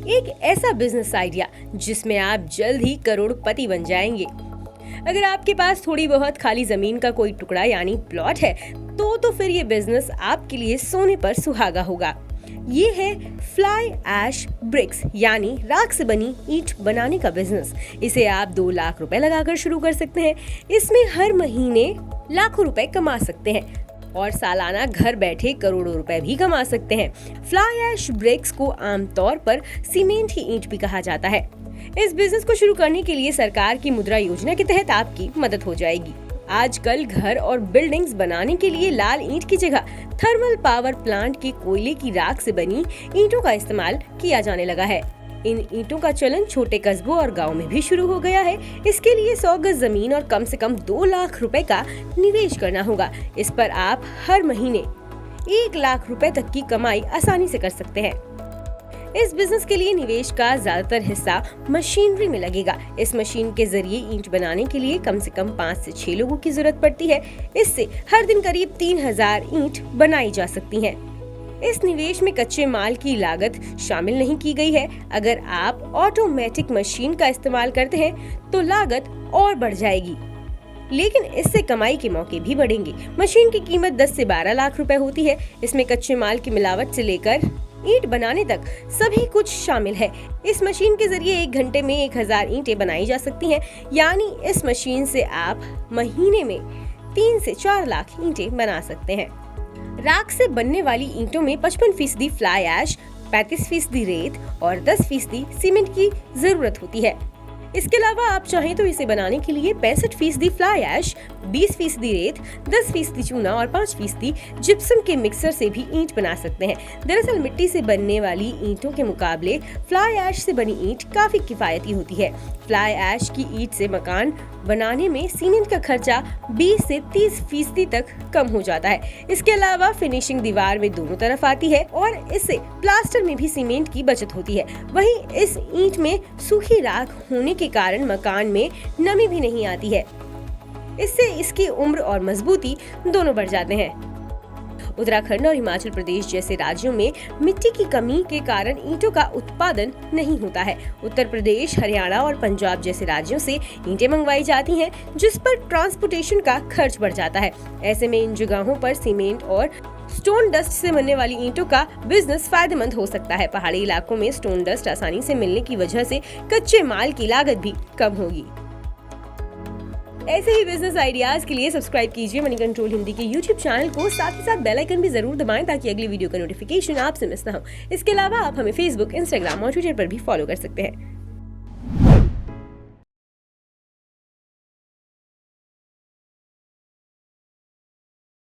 एक ऐसा business idea जिसमें आप जल्द ही करोड़पति बन जाएंगे। अगर आपके पास थोड़ी बहुत खाली जमीन का कोई टुकड़ा यानी प्लॉट है तो फिर ये बिजनेस आपके लिए सोने पर सुहागा होगा। ये है फ्लाई ऐश ब्रिक्स यानी राख से बनी ईंट बनाने का बिजनेस। इसे आप 2 लाख रुपए लगाकर शुरू कर सकते हैं। इसमें हर महीने लाखों रुपए कमा सकते हैं और सालाना घर बैठे करोड़ों रुपए भी कमा सकते हैं। फ्लाई ऐश ब्रिक्स को आमतौर पर सीमेंट की ईंट भी कहा जाता है। इस बिजनेस को शुरू करने के लिए सरकार की मुद्रा योजना के तहत आपकी मदद हो जाएगी। आजकल घर और बिल्डिंग्स बनाने के लिए लाल ईंट की जगह थर्मल पावर प्लांट के कोयले की राख से बनी ईंटों का इस्तेमाल किया जाने लगा है। इन ईंटों का चलन छोटे कस्बों और गांव में भी शुरू हो गया है। इसके लिए 100 गज जमीन और कम से कम 2 लाख रुपए का निवेश करना होगा। इस पर आप हर महीने 1 लाख रुपए तक की कमाई आसानी से कर सकते हैं। इस बिजनेस के लिए निवेश का ज्यादातर हिस्सा मशीनरी में लगेगा। इस मशीन के जरिए ईंट बनाने के लिए कम से कम 5 से 6 लोगों की जरूरत पड़ती है। इससे हर दिन करीब 3000 ईंट बनाई जा सकती हैं। इस निवेश में कच्चे माल की लागत शामिल नहीं की गई है। अगर आप ऑटोमेटिक मशीन का इस्तेमाल करते हैं तो लागत और बढ़ जाएगी, लेकिन इससे कमाई के मौके भी बढ़ेंगे। मशीन की कीमत 10 से 12 लाख रुपए होती है। इसमें कच्चे माल की मिलावट से लेकर ईंट बनाने तक सभी कुछ शामिल है। इस मशीन के जरिए 1 घंटे में 1000 ईंटें बनाई जा सकती हैं, यानी इस मशीन से आप महीने में 3 से 4 लाख ईंटें बना सकते हैं। राख से बनने वाली ईंटों में 55% फ्लाई ऐश, 35% रेत और 10% सीमेंट की जरूरत होती है। इसके अलावा आप चाहें तो इसे बनाने के लिए 65% फ्लाई ऐश, 20% रेत, 10% चूना और 5% जिप्सम के मिक्सर से भी ईंट बना सकते हैं। दरअसल मिट्टी से बनने वाली ईंटों के मुकाबले फ्लाई ऐश से बनी ईंट काफी किफायती होती है। फ्लाई ऐश की ईंट से मकान बनाने में सीमेंट का खर्चा 20 से 30% तक कम हो जाता है। इसके अलावा फिनिशिंग दीवार में दोनों तरफ आती है और इससे प्लास्टर में भी सीमेंट की बचत होती है। वहीं इस ईंट में सूखी राख होने के कारण मकान में नमी भी नहीं आती है। इससे इसकी उम्र और मजबूती दोनों बढ़ जाते हैं। उत्तराखंड और हिमाचल प्रदेश जैसे राज्यों में मिट्टी की कमी के कारण ईंटों का उत्पादन नहीं होता है। उत्तर प्रदेश, हरियाणा और पंजाब जैसे राज्यों से ईंटें मंगवाई जाती हैं, जिस पर ट्रांसपोर्टेशन का खर्च बढ़ जाता है। ऐसे में इन जगहों पर सीमेंट और स्टोन डस्ट से बनने वाली ईंटों का बिजनेस फायदेमंद हो सकता है। पहाड़ी इलाकों में स्टोन डस्ट आसानी से मिलने की वजह से कच्चे माल की लागत भी कम होगी। ऐसे ही बिजनेस आइडियाज के लिए सब्सक्राइब कीजिए मनी कंट्रोल हिंदी के YouTube चैनल को। साथ ही साथ बेल आइकन भी जरूर दबाएं ताकि अगली वीडियो का नोटिफिकेशन आपसे मिस ना हो। इसके अलावा आप हमें Facebook, Instagram और Twitter पर भी फॉलो कर सकते हैं।